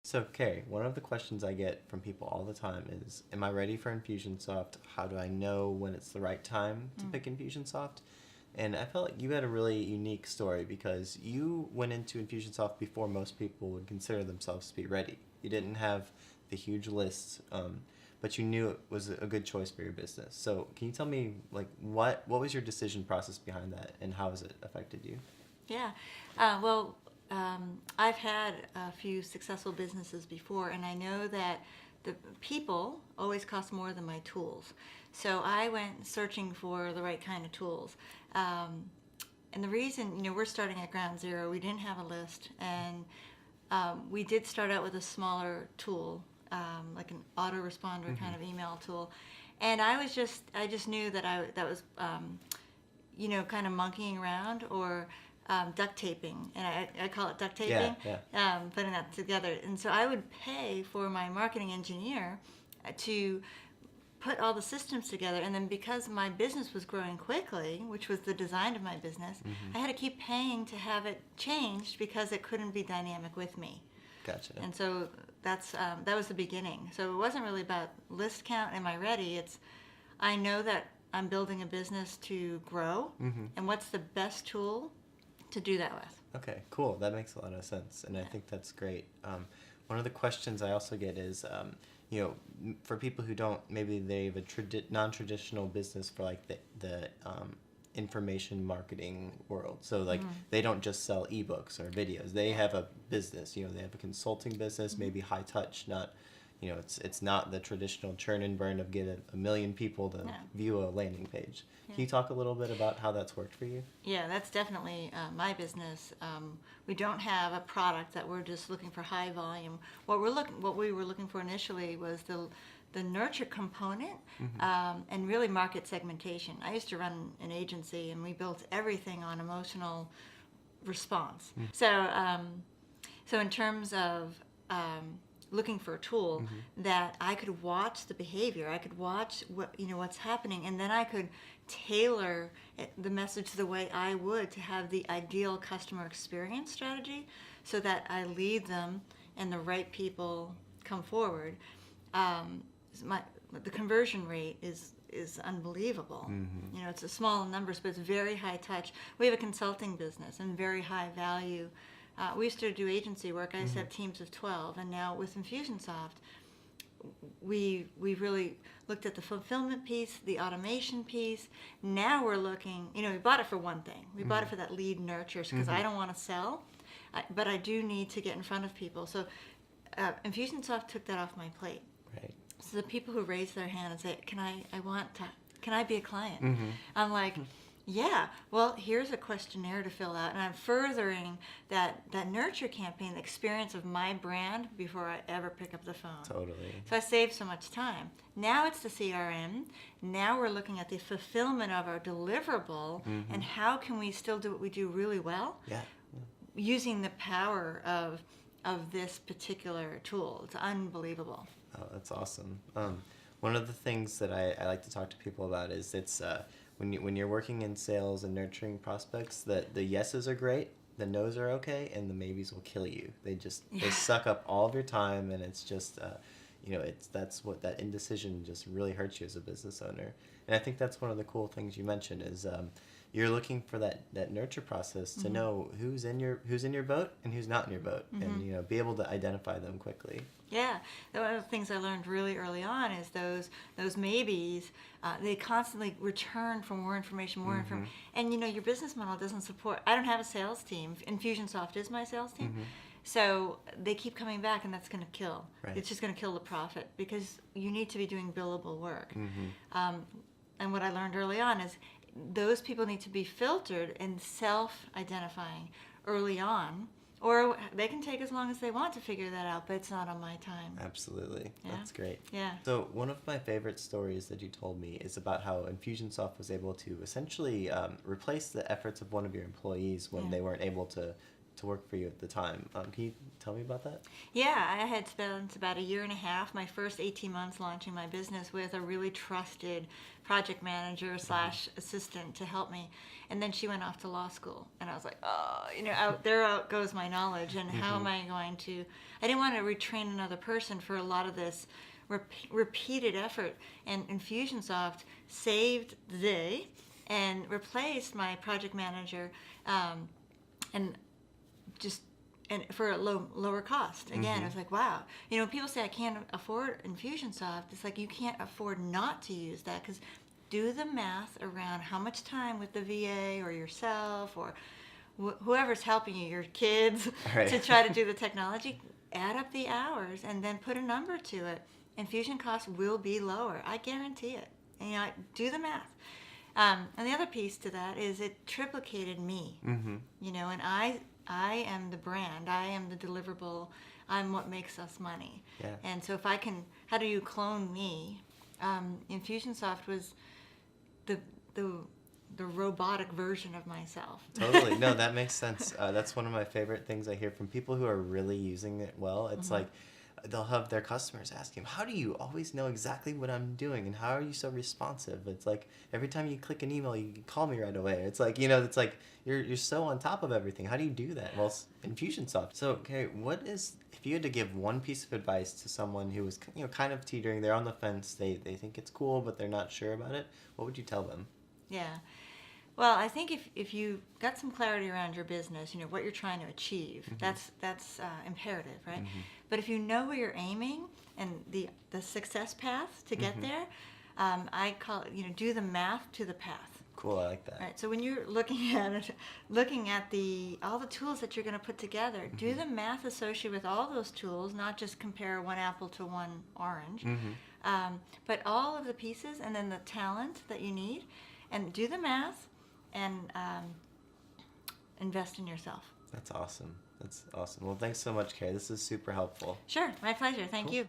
So, Kerri, one of the questions I get from people all the time is, am I ready for Infusionsoft? How do I know when it's the right time to pick Infusionsoft? And I felt like you had a really unique story because you went into Infusionsoft before most people would consider themselves to be ready. You didn't have the huge list, but you knew it was a good choice for your business. So, can you tell me, like, what was your decision process behind that, and how has it affected you? Yeah. Well, I've had a few successful businesses before, and I know that the people always cost more than my tools. So I went searching for the right kind of tools. And the reason, we're starting at ground zero, we didn't have a list, and we did start out with a smaller tool, like an autoresponder kind of email tool. And I just knew that that was, kind of monkeying around or duct taping, and I call it duct taping, putting that together. And so I would pay for my marketing engineer to put all the systems together, and then because my business was growing quickly, which was the design of my business, I had to keep paying to have it changed because it couldn't be dynamic with me. Gotcha. And so that was the beginning. So it wasn't really about list count, am I ready? It's, I know that I'm building a business to grow, and what's the best tool to do that with. Okay, cool. That makes a lot of sense, and I think that's great. One of the questions I also get is, for people who don't, maybe they have a non-traditional business for like the information marketing world. So like they don't just sell ebooks or videos. They have a business. They have a consulting business, maybe high touch, not. It's not the traditional churn and burn of get a million people to view a landing page. Yeah. Can you talk a little bit about how that's worked for you? Yeah, that's definitely my business. We don't have a product that we're just looking for high volume. What we were looking for initially was the nurture component and really market segmentation. I used to run an agency, and we built everything on emotional response. So in terms of looking for a tool that I could watch the behavior, I could watch what's happening, and then I could tailor the message the way I would to have the ideal customer experience strategy, so that I lead them and the right people come forward. The conversion rate is unbelievable. It's a small numbers, but it's very high touch. We have a consulting business and very high value. We used to do agency work. I used to have teams of 12, and now with Infusionsoft, we really looked at the fulfillment piece, the automation piece. Now we're looking, we bought it for one thing. We bought it for that lead nurtures, because I don't want to sell, but I do need to get in front of people. So Infusionsoft took that off my plate. Right. So the people who raise their hand and say, can I be a client? I'm like, yeah, well, here's a questionnaire to fill out, and I'm furthering that nurture campaign, the experience of my brand before I ever pick up the phone. Totally. So I save so much time. Now it's the CRM. Now we're looking at the fulfillment of our deliverable, and how can we still do what we do really well? Yeah. Using the power of this particular tool. It's unbelievable. Oh, that's awesome. One of the things that I like to talk to people about is it's when you're working in sales and nurturing prospects, that the yeses are great, the nos are okay, and the maybes will kill you. They suck up all of your time, and it's just that's what that indecision just really hurts you as a business owner. And I think that's one of the cool things you mentioned is you're looking for that nurture process to know who's in your boat and who's not in your boat, and be able to identify them quickly. Yeah, one of the things I learned really early on is those maybes, they constantly return for more information, and your business model doesn't support. I don't have a sales team. Infusionsoft is my sales team, so they keep coming back, and that's going to kill. Right. It's just going to kill the profit, because you need to be doing billable work. And what I learned early on is those people need to be filtered and self-identifying early on. Or they can take as long as they want to figure that out, but it's not on my time. Absolutely. Yeah. That's great. Yeah. So one of my favorite stories that you told me is about how Infusionsoft was able to essentially replace the efforts of one of your employees when they weren't able to to work for you at the time. Can you tell me about that? Yeah, I had spent about a year and a half, my first 18 months launching my business with a really trusted project manager slash assistant to help me. And then she went off to law school. And I was like, oh, out goes my knowledge. And how am I going to, I didn't want to retrain another person for a lot of this repeated effort. And Infusionsoft saved the day and replaced my project manager and just and for a lower cost. Again, I was like, wow. People say I can't afford Infusionsoft. It's like you can't afford not to use that, because do the math around how much time with the VA or yourself or whoever's helping you, your kids, Right. to try to do the technology. Add up the hours and then put a number to it. Infusion costs will be lower. I guarantee it. Do the math. And the other piece to that is it triplicated me. And I am the brand. I am the deliverable. I'm what makes us money. Yeah. And so how do you clone me? Infusionsoft was the robotic version of myself. Totally. No, that makes sense. That's one of my favorite things I hear from people who are really using it well. It's like they'll have their customers ask him, how do you always know exactly what I'm doing, and how are you so responsive? It's like every time you click an email, you can call me right away. It's like, it's like you're so on top of everything. How do you do that? Well, Infusionsoft. So, Kerri, if you had to give one piece of advice to someone who was kind of teetering, they're on the fence, they think it's cool, but they're not sure about it, what would you tell them? Yeah. Well, I think if you got some clarity around your business, what you're trying to achieve, that's imperative, right? But if you know where you're aiming and the success path to get there, I call it, do the math to the path. Cool, I like that. Right. So when you're looking at it, all the tools that you're going to put together, do the math associated with all those tools, not just compare one apple to one orange, but all of the pieces and then the talent that you need, and do the math. And invest in yourself. That's awesome. Well, thanks so much, Kerri. This is super helpful. Sure, my pleasure. Thank you.